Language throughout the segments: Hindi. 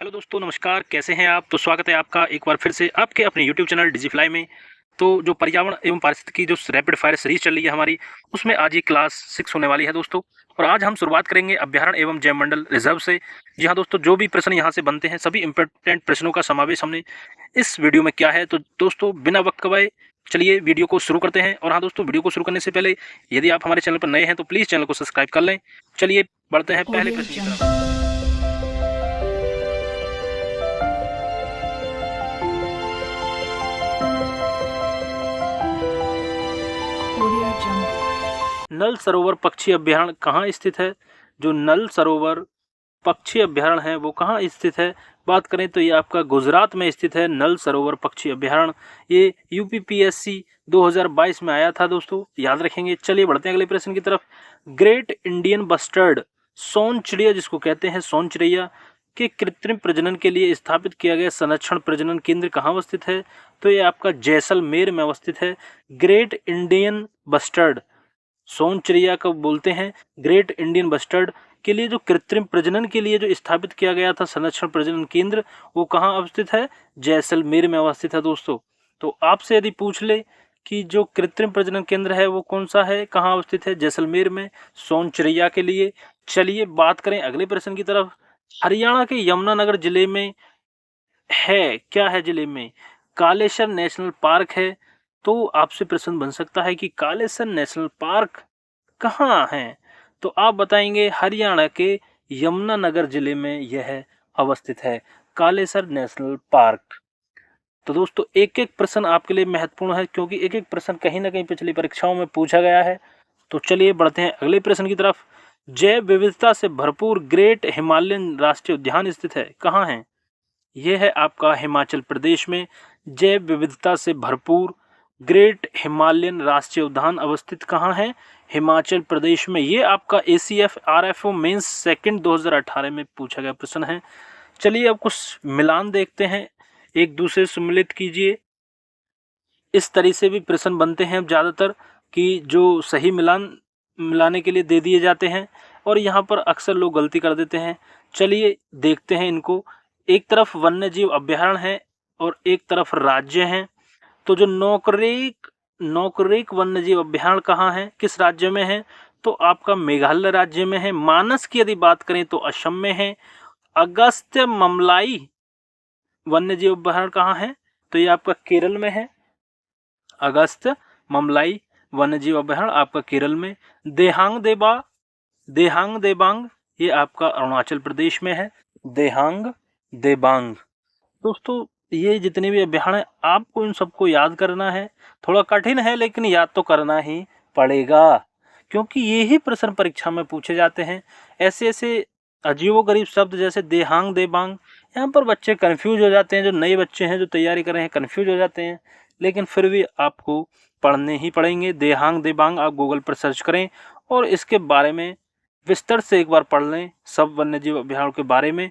हेलो दोस्तों, नमस्कार। कैसे हैं आप? तो स्वागत है आपका एक बार फिर से आपके अपने यूट्यूब चैनल डिजिफ्लाई में। तो जो पर्यावरण एवं पारिस्थितिकी की जो रैपिड फायर सीरीज चल रही है हमारी, उसमें आज ये क्लास 6 होने वाली है दोस्तों। और आज हम शुरुआत करेंगे अभ्यारण्य एवं जैवमंडल रिजर्व से। जी हाँ दोस्तों, जो भी प्रश्न यहाँ से बनते हैं सभी इंपॉर्टेंट प्रश्नों का समावेश हमने इस वीडियो में किया है। तो दोस्तों बिना वक्त गवाए चलिए वीडियो को शुरू करते हैं। और हाँ दोस्तों, वीडियो को शुरू करने से पहले यदि आप हमारे चैनल पर नए हैं तो प्लीज़ चैनल को सब्सक्राइब कर लें। चलिए बढ़ते हैं पहले प्रश्न की तरफ। नल सरोवर पक्षी अभ्यारण्य कहाँ स्थित है? जो नल सरोवर पक्षी अभ्यारण्य है वो कहाँ स्थित है? बात करें तो ये आपका गुजरात में स्थित है नल सरोवर पक्षी अभ्यारण्य। ये यूपीपीएससी 2022 में आया था दोस्तों, याद रखेंगे। चलिए बढ़ते हैं अगले प्रश्न की तरफ। ग्रेट इंडियन बस्टर्ड सोन चिड़िया, जिसको कहते हैं सोन चिड़िया, के कृत्रिम प्रजनन के लिए स्थापित किया गया संरक्षण प्रजनन केंद्र कहाँ अवस्थित है? तो ये आपका जैसलमेर में अवस्थित है। ग्रेट इंडियन बस्टर्ड सोन चिड़िया को बोलते हैं ग्रेट इंडियन बस्टर्ड के लिए जो कृत्रिम प्रजनन के लिए जो स्थापित किया गया था संरक्षण प्रजनन केंद्र, वो कहाँ अवस्थित है? जैसलमेर में अवस्थित है दोस्तों। तो आपसे यदि पूछ ले कि जो कृत्रिम प्रजनन केंद्र है वो कौन सा है, कहाँ अवस्थित है? जैसलमेर में, सोन चिड़िया के लिए। चलिए बात करें अगले प्रश्न की तरफ। हरियाणा के यमुनानगर जिले में है, क्या है जिले में? कालेसर नेशनल पार्क है। तो आपसे प्रश्न बन सकता है कि कालेसर नेशनल पार्क कहाँ है? तो आप बताएंगे हरियाणा के यमुनानगर जिले में यह अवस्थित है, कालेसर नेशनल पार्क। तो दोस्तों एक एक प्रश्न आपके लिए महत्वपूर्ण है, क्योंकि एक एक प्रश्न कहीं ना कहीं पिछली परीक्षाओं में पूछा गया है। तो चलिए बढ़ते हैं अगले प्रश्न की तरफ। जैव विविधता से भरपूर ग्रेट हिमालयन राष्ट्रीय उद्यान स्थित है, कहाँ है? यह है आपका हिमाचल प्रदेश में। जैव विविधता से भरपूर ग्रेट हिमालयन राष्ट्रीय उद्यान अवस्थित कहाँ है? हिमाचल प्रदेश में। ये आपका ACF RFO मेंस सेकंड 2018 में पूछा गया प्रश्न है। चलिए अब कुछ मिलान देखते हैं, एक दूसरे से सम्मिलित कीजिए। इस तरह से भी प्रश्न बनते हैं अब ज़्यादातर कि जो सही मिलान मिलाने के लिए दे दिए जाते हैं, और यहाँ पर अक्सर लोग गलती कर देते हैं। चलिए देखते हैं इनको। एक तरफ वन्यजीव अभ्यारण्य है और एक तरफ राज्य है। तो जो नोकरेक वन्यजीव अभ्यारण्य कहाँ है, किस राज्य में है? तो आपका मेघालय राज्य में है। मानस की यदि बात करें तो असम में है। अगस्त्य ममलाई वन्यजीव अभ्यारण्य कहाँ है? तो ये आपका केरल में है। अगस्त्य ममलाई वन्यजीव अभ्यारण्य आपका केरल में। देहांग देबांग ये आपका अरुणाचल प्रदेश में है। देहांग देबांग। दोस्तों ये जितने भी अभ्यारण्य आपको इन सबको याद करना है। थोड़ा कठिन है लेकिन याद तो करना ही पड़ेगा, क्योंकि ये ही प्रश्न परीक्षा में पूछे जाते हैं। ऐसे ऐसे अजीबोगरीब शब्द जैसे देहांग देबांग, यहाँ पर बच्चे कंफ्यूज हो जाते हैं। जो नए बच्चे हैं जो तैयारी कर रहे हैं कंफ्यूज हो जाते हैं, लेकिन फिर भी आपको पढ़ने ही पड़ेंगे। देहांग देबांग आप गूगल पर सर्च करें और इसके बारे में विस्तार से एक बार पढ़ लें, सब वन्यजीव अभ्यारण्य के बारे में।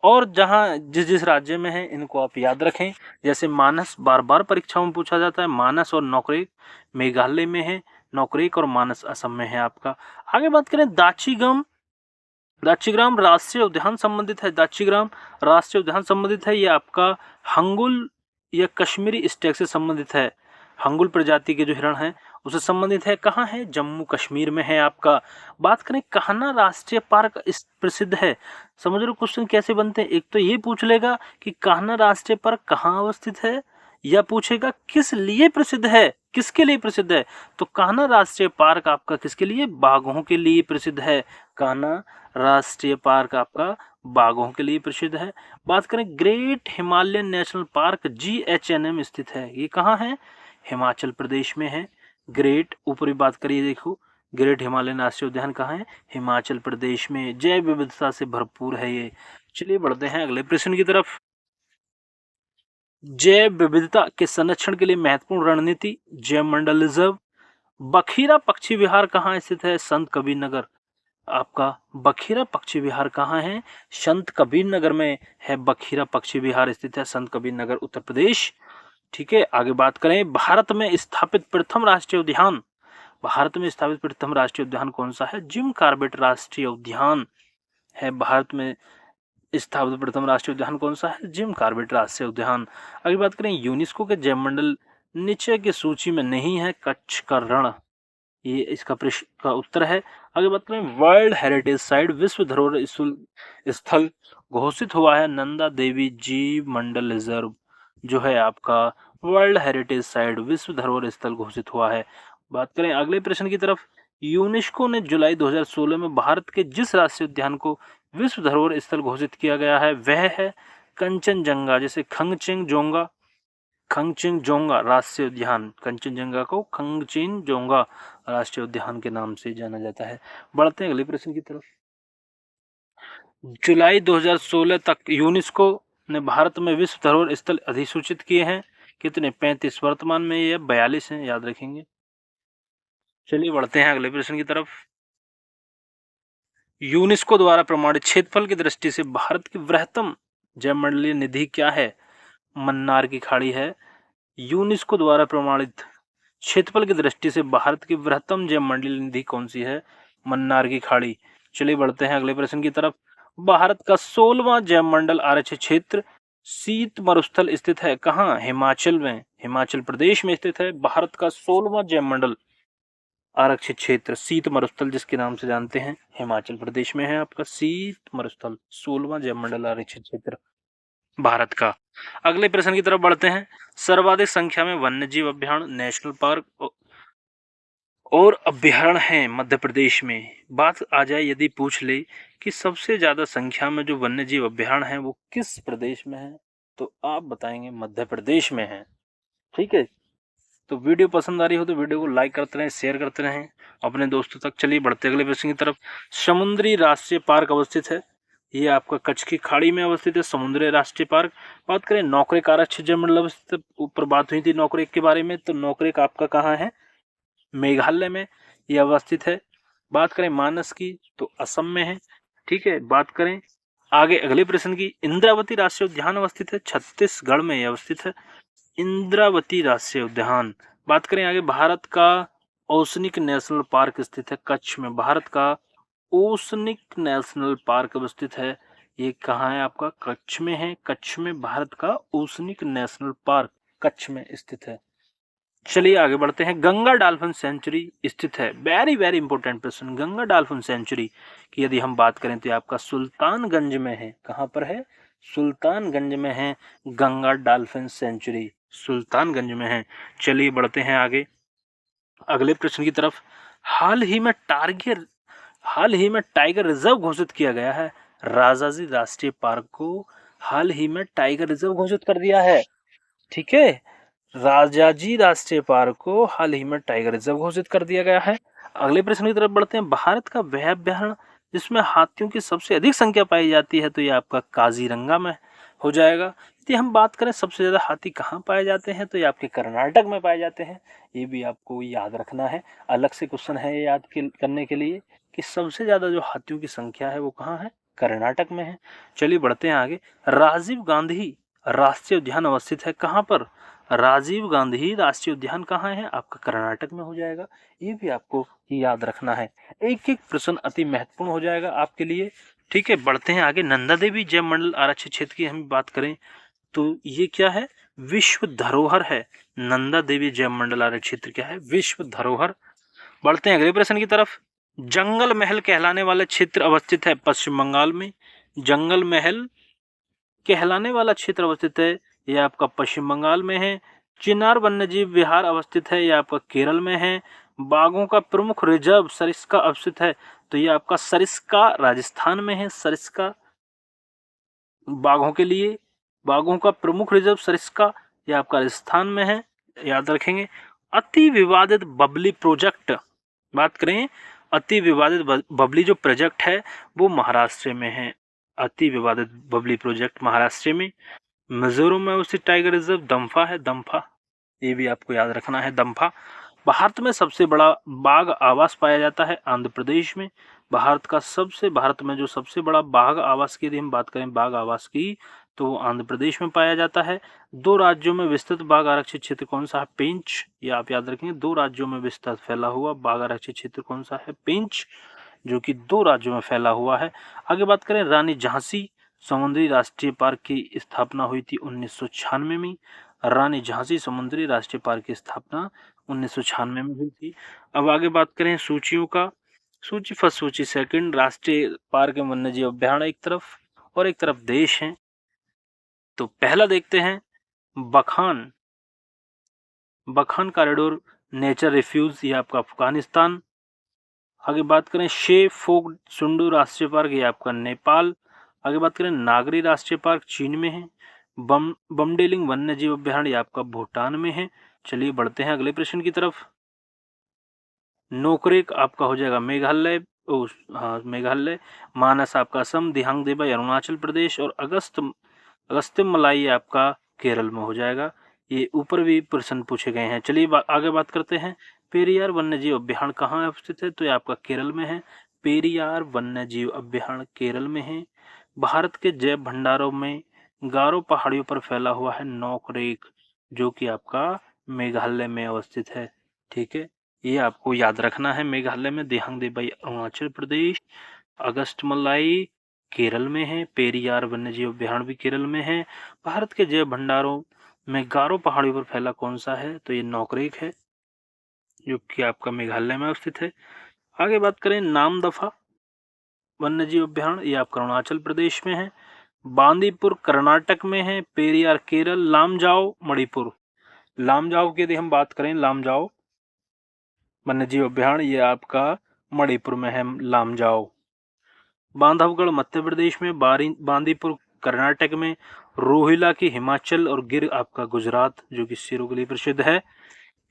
और जहाँ जिस जिस राज्य में है इनको आप याद रखें। जैसे मानस बार बार परीक्षाओं में पूछा जाता है, मानस और नोकरेक मेघालय में है, नोकरेक और मानस असम में है आपका। आगे बात करें दाचीग्राम राष्ट्रीय उद्यान संबंधित है। दाचीग्राम राष्ट्रीय उद्यान संबंधित है, ये आपका हंगुल या कश्मीरी स्टेक से संबंधित है। हंगुल प्रजाति के जो हिरण हैं उससे संबंधित है। कहाँ है? जम्मू कश्मीर में है आपका। बात करें कान्हा राष्ट्रीय पार्क प्रसिद्ध है। समझ रहे हो क्वेश्चन कैसे बनते हैं? एक तो ये पूछ लेगा कि कान्हा राष्ट्रीय पार्क कहाँ अवस्थित है, या पूछेगा किस लिए प्रसिद्ध है, किसके लिए प्रसिद्ध है। तो कान्हा राष्ट्रीय पार्क आपका किसके लिए? बाघों के लिए प्रसिद्ध है। कान्हा राष्ट्रीय पार्क आपका बाघों के लिए प्रसिद्ध है। बात करें great Himalayan national park GHNM स्थित है, ये कहाँ है? हिमाचल प्रदेश में है। ग्रेट ऊपरी बात करिए, देखो ग्रेट हिमालयन राष्ट्रीय उद्यान कहाँ है? हिमाचल प्रदेश में। जैव विविधता से भरपूर है ये। चलिए बढ़ते हैं अगले प्रश्न की तरफ। जैव विविधता के संरक्षण के लिए महत्वपूर्ण रणनीति जैवमंडल रिजर्व। बखीरा पक्षी विहार कहाँ स्थित है? संत कबीर नगर। आपका बखीरा पक्षी विहार कहाँ है? संत कबीर नगर में है। बखीरा पक्षी विहार स्थित है संत कबीर नगर, उत्तर प्रदेश। ठीक है, आगे बात करें। भारत में स्थापित प्रथम राष्ट्रीय उद्यान कौन सा है? जिम कॉर्बेट राष्ट्रीय उद्यान है भारत में स्थापित प्रथम राष्ट्रीय उद्यान कौन सा है? जिम कॉर्बेट राष्ट्रीय उद्यान। अगर बात करें यूनेस्को के जैवमंडल नीचे की सूची में नहीं है कच्छ का रण, ये इसका प्रश्न का उत्तर है। आगे बात करें वर्ल्ड हेरिटेज साइट विश्व धरोहर स्थल घोषित हुआ है नंदा देवी जीव मंडल रिजर्व, जो है आपका वर्ल्ड हेरिटेज साइट विश्व धरोहर स्थल घोषित हुआ है। बात करें अगले प्रश्न की तरफ, यूनेस्को ने जुलाई 2016 में भारत के जिस राष्ट्रीय उद्यान को विश्व धरोहर स्थल घोषित किया गया है वह है कंचनजंगा, जैसे खंगचेंजोंगा राष्ट्रीय उद्यान, कंचनजंगा को खंगचेंजोंगा राष्ट्रीय उद्यान के नाम से जाना जाता है। बढ़ते हैं अगले प्रश्न की तरफ। जुलाई 2016 तक यूनेस्को ने भारत में विश्व धरोहर स्थल अधिसूचित किए हैं कितने? 35। वर्तमान में ये 42 हैं, याद रखेंगे। चलिए बढ़ते हैं अगले प्रश्न की तरफ। यूनेस्को द्वारा प्रमाणित क्षेत्रफल की दृष्टि से भारत की वृहत्तम जैवमंडलीय निधि क्या है? मन्नार की खाड़ी है। यूनेस्को द्वारा प्रमाणित क्षेत्रफल की दृष्टि से भारत की वृहत्तम जैवमंडलीय निधि कौन सी है? मन्नार की खाड़ी। चलिए बढ़ते हैं अगले प्रश्न की तरफ। भारत का 16वां जैवमंडल आरक्षित क्षेत्र शीत मरुस्थल स्थित है कहाँ? हिमाचल में, हिमाचल प्रदेश में स्थित है भारत का 16वां जैवमंडल आरक्षित क्षेत्र शीत मरुस्थल, जिसके नाम से जानते हैं, हिमाचल प्रदेश में है आपका शीत मरुस्थल, 16वां जैवमंडल आरक्षित क्षेत्र भारत का। अगले प्रश्न की तरफ बढ़ते हैं। सर्वाधिक संख्या में वन्यजीव अभ्यारण्य नेशनल पार्क और अभ्यारण्य हैं मध्य प्रदेश में। बात आ जाए यदि पूछ ले कि सबसे ज्यादा संख्या में जो वन्यजीव अभ्यारण्य हैं वो किस प्रदेश में है, तो आप बताएंगे मध्य प्रदेश में है। ठीक है, तो वीडियो पसंद आ रही हो तो वीडियो को लाइक करते रहें, शेयर करते रहें अपने दोस्तों तक। चलिए बढ़ते अगले प्रश्न की तरफ। समुद्री राष्ट्रीय पार्क अवस्थित है, ये आपका कच्छ की खाड़ी में अवस्थित है समुद्री राष्ट्रीय पार्क। बात करें नौकरेक आरक्षित जैवमंडल अवस्थित, ऊपर बात हुई थी नौकरेक के बारे में, तो नौकरेक आपका कहाँ है? मेघालय में ये अवस्थित है। बात करें मानस की तो असम में है। ठीक है, बात करें आगे अगले प्रश्न की, इंद्रावती राष्ट्रीय उद्यान अवस्थित है छत्तीसगढ़ में अवस्थित है इंद्रावती राष्ट्रीय उद्यान। बात करें आगे, भारत का ओसनिक नेशनल पार्क स्थित है कच्छ में, भारत का ओसनिक नेशनल पार्क अवस्थित है, ये कहाँ है आपका? कच्छ में है, कच्छ में भारत का ओसनिक नेशनल पार्क कच्छ में स्थित है। चलिए आगे बढ़ते हैं। गंगा डॉल्फिन सेंचुरी स्थित है, वेरी वेरी इंपॉर्टेंट प्रश्न, गंगा डॉल्फिन सेंचुरी की यदि हम बात करें तो आपका सुल्तानगंज में है। कहां पर है? सुल्तानगंज में है गंगा डॉल्फिन सेंचुरी, सुल्तानगंज में है। चलिए बढ़ते हैं आगे अगले प्रश्न की तरफ। हाल ही में टाइगर रिजर्व घोषित किया गया है, राजाजी राष्ट्रीय पार्क को हाल ही में टाइगर रिजर्व घोषित कर दिया है। ठीक है, राजाजी राष्ट्रीय पार्क को हाल ही में टाइगर रिजर्व घोषित कर दिया गया है। अगले प्रश्न की तरफ बढ़ते हैं। भारत का वह अभ्यारण्य जिसमें हाथियों की सबसे अधिक संख्या पाई जाती है, तो ये आपका काजीरंगा में हो जाएगा। यदि हम बात करें सबसे ज्यादा हाथी कहाँ पाए जाते हैं, तो ये आपके कर्नाटक में पाए जाते हैं। ये भी आपको याद रखना है, अलग से क्वेश्चन है ये करने के लिए कि सबसे ज्यादा जो हाथियों की संख्या है वो कहाँ है? कर्नाटक में है। चलिए बढ़ते हैं आगे। राजीव गांधी राष्ट्रीय उद्यान अवस्थित है कहाँ पर? राजीव गांधी राष्ट्रीय उद्यान कहाँ है? आपका कर्नाटक में हो जाएगा, ये भी आपको याद रखना है। एक एक प्रश्न अति महत्वपूर्ण हो जाएगा आपके लिए। ठीक है, बढ़ते हैं आगे। नंदा देवी जैवमंडल आरक्षित क्षेत्र की हम बात करें तो ये क्या है? विश्व धरोहर है। नंदा देवी जैवमंडल आरक्षित क्षेत्र क्या है? विश्व धरोहर। बढ़ते हैं अगले प्रश्न की तरफ। जंगल महल कहलाने वाला क्षेत्र अवस्थित है पश्चिम बंगाल में, जंगल महल कहलाने वाला क्षेत्र अवस्थित है, यह आपका पश्चिम बंगाल में है। चिनार वन्यजीव विहार अवस्थित है, यह आपका केरल में है। बाघों का प्रमुख रिजर्व सरिस्का अवस्थित है, तो यह आपका सरिस्का राजस्थान में है। सरिस्का बाघों के लिए, बाघों का प्रमुख रिजर्व सरिस्का, यह आपका राजस्थान में है, याद रखेंगे। अति विवादित बबली प्रोजेक्ट, बात करें अति विवादित बबली जो प्रोजेक्ट है वो महाराष्ट्र में है। अति विवादित बबली प्रोजेक्ट महाराष्ट्र में। मिजोरम में उसी टाइगर रिजर्व दम्फा है, दम्फा, ये भी आपको याद रखना है, दम्फा। भारत में सबसे बड़ा बाघ आवास पाया जाता है आंध्र प्रदेश में। भारत में जो सबसे बड़ा बाघ आवास की यदि हम बात करें बाघ आवास की, तो आंध्र प्रदेश में पाया जाता है। 2 राज्यों में विस्तृत बाघ आरक्षित क्षेत्र कौन सा है? पेंच, ये आप याद रखेंगे। 2 राज्यों में विस्तृत फैला हुआ बाघ आरक्षित क्षेत्र कौन सा है? पेंच, जो कि 2 राज्यों में फैला हुआ है। आगे बात करें रानी झांसी समुद्री राष्ट्रीय पार्क की स्थापना हुई थी 1996 में। रानी झांसी समुद्री राष्ट्रीय पार्क की स्थापना 1996 में हुई थी। अब आगे बात करें सूचियों का, सूची फर्स्ट सूची सेकंड, राष्ट्रीय पार्क एवं वन्य जीव अभ्यारण्य एक तरफ और एक तरफ देश हैं। तो पहला देखते हैं बखान, बखान कॉरिडोर नेचर रिफ्यूज, ये आपका अफगानिस्तान। आगे बात करें शे फोक सुंडू राष्ट्रीय पार्क, ये आपका नेपाल। आगे बात करें नागरी राष्ट्रीय पार्क चीन में है। बमडेलिंग वन्य जीव अभ्यारण्य आपका भूटान में है। चलिए बढ़ते हैं अगले प्रश्न की तरफ। नोकरेक आपका हो जाएगा मेघालय, मेघालय। मानस आपका असम, दिहांग देबाई अरुणाचल प्रदेश और अगस्त्यम मलाई आपका केरल में हो जाएगा। ये ऊपर भी प्रश्न पूछे गए हैं। चलिए आगे बात करते हैं पेरियार वन्यजीव अभ्यारण्य कहाँ स्थित है, तो ये आपका केरल में है। पेरियार वन्यजीव अभ्यारण्य केरल में है। भारत के जैव भंडारों में गारो पहाड़ियों पर फैला हुआ है नोकरेक, जो कि आपका मेघालय में अवस्थित है। ठीक है, ये आपको याद रखना है। मेघालय में, दिहांग देबाई अरुणाचल प्रदेश, अगस्त्यमलाई केरल में है, पेरियार वन्यजीव अभ्यारण्य भी केरल में है। भारत के जैव भंडारों में गारो पहाड़ियों पर फैला कौन सा है, तो ये नोकरेक है, जो कि आपका मेघालय में अवस्थित है। आगे बात करें नामदफा वन्यजीव अभ्यारण्य, ये आपका अरुणाचल प्रदेश में है। बांदीपुर कर्नाटक में है। पेरियार केरल। लामजाओ मणिपुर, लामजाओ की यदि हम बात करें, लामजाओ वन्यजीव अभ्यारण्य ये आपका मणिपुर में है, लामजाओ। बांधवगढ़ मध्य प्रदेश में, बांदीपुर कर्नाटक में, रोहिला की हिमाचल और गिर आपका गुजरात, जो कि शेरों के लिए प्रसिद्ध है।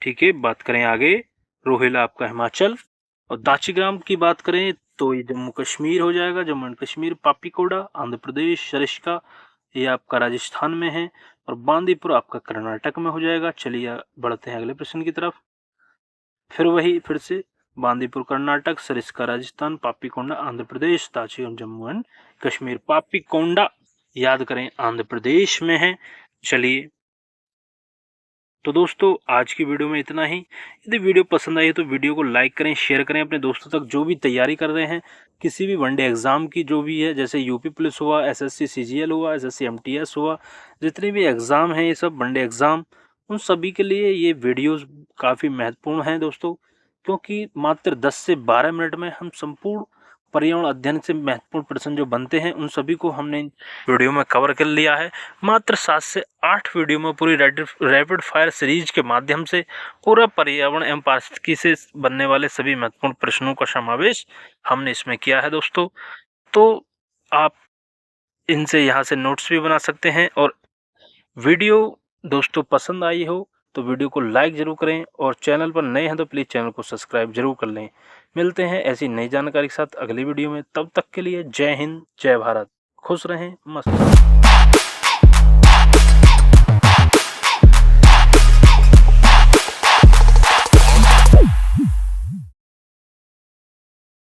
ठीक है, बात करें आगे, रोहिला आपका हिमाचल और दाचीग्राम की बात करें तो ये जम्मू कश्मीर हो जाएगा, जम्मू एंड कश्मीर। पापीकोड़ा आंध्र प्रदेश, सरिस्का ये आपका राजस्थान में है और बांदीपुर आपका कर्नाटक में हो जाएगा। चलिए बढ़ते हैं अगले प्रश्न की तरफ। फिर से बांदीपुर कर्नाटक, सरिस्का राजस्थान, पापीकोंडा आंध्र प्रदेश, दाचीग्राम जम्मू एंड कश्मीर। पापीकोंडा याद करें आंध्र प्रदेश में है। चलिए, तो दोस्तों आज की वीडियो में इतना ही। यदि वीडियो पसंद आई है तो वीडियो को लाइक करें, शेयर करें अपने दोस्तों तक। जो भी तैयारी कर रहे हैं किसी भी वनडे एग्जाम की, जो भी है, जैसे यूपी पुलिस हुआ, एसएससी सीजीएल हुआ, एसएससी एमटीएस हुआ, जितने भी एग्जाम हैं ये सब वनडे एग्जाम, उन सभी के लिए ये वीडियोस काफ़ी महत्वपूर्ण हैं दोस्तों, क्योंकि मात्र 10 से 12 मिनट में हम संपूर्ण पर्यावरण अध्ययन से महत्वपूर्ण प्रश्न जो बनते हैं उन सभी को हमने वीडियो में कवर कर लिया है। मात्र 7 से 8 वीडियो में पूरी रैपिड फायर सीरीज के माध्यम से पूरा पर्यावरण एवं पारिस्थितिकी से बनने वाले सभी महत्वपूर्ण प्रश्नों का समावेश हमने इसमें किया है दोस्तों। तो आप इनसे यहाँ से नोट्स भी बना सकते हैं। और वीडियो दोस्तों पसंद आई हो तो वीडियो को लाइक जरूर करें और चैनल पर नए हैं तो प्लीज़ चैनल को सब्सक्राइब जरूर कर लें। मिलते हैं ऐसी नई जानकारी के साथ अगली वीडियो में। तब तक के लिए जय हिंद, जय भारत। खुश रहें, मस्त रहें।